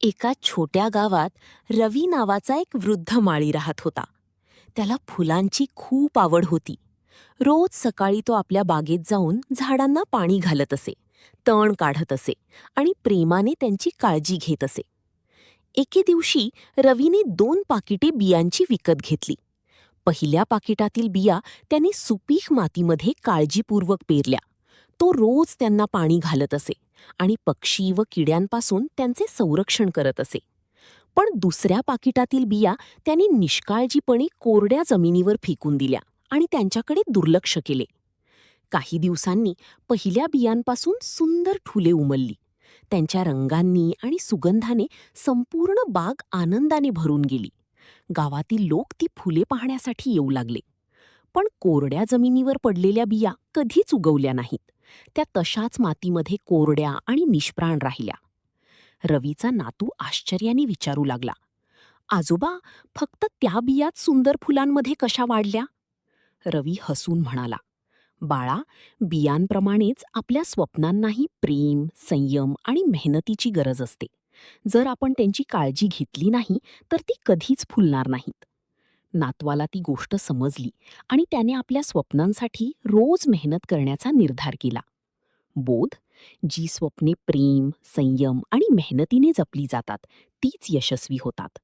एका छोट्या गावात रवी नावाचा एक वृद्ध माळी राहत होता. त्याला फुलांची खूप आवड होती. रोज सकाळी तो आपल्या बागेत जाऊन झाडांना पाणी घालत असे, तण काढत असे आणि प्रेमाने त्यांची काळजी घेत असे. एके दिवशी रवीने 2 पाकिटे बियांची विकत घेतली. पहिल्या पाकिटातील बिया त्यांनी सुपीक मातीमध्ये काळजीपूर्वक पेरल्या. तो रोज त्यांना पाणी घालत असे आणि पक्षी व किड्यांपासून त्यांचे संरक्षण करत असे. पण दुसऱ्या पाकिटातील बिया त्यांनी निष्काळजीपणे कोरड्या जमिनीवर फेकून दिल्या आणि त्यांच्याकडे दुर्लक्ष केले. काही दिवसांनी पहिल्या बियांपासून सुंदर फुले उमलली. त्यांच्या रंगांनी आणि सुगंधाने संपूर्ण बाग आनंदाने भरून गेली. गावातील लोक ती फुले पाहण्यासाठी येऊ लागले. पण कोरड्या जमिनीवर पडलेल्या बिया कधीच उगवल्या नाहीत. त्या तशाच मातीमध्ये कोरड्या आणि निष्प्राण राहिल्या. रवीचा नातू आश्चर्याने विचारू लागला, आजोबा, फक्त त्या बियात सुंदर फुलांमध्ये कशा वाढल्या? रवी हसून म्हणाला, बाळा, बियांप्रमाणेच आपल्या स्वप्नांनाही प्रेम, संयम आणि मेहनतीची गरज असते. जर आपण त्यांची काळजी घेतली नाही तर ती कधीच फुलणार नाहीत. नातवाला ती गोष्ट समजली आणि त्याने आपल्या स्वप्नांसाठी रोज मेहनत करण्याचा निर्धार केला. बोध, जी स्वप्ने प्रेम, संयम आणि मेहनतीने जपली जातात तीच यशस्वी होतात.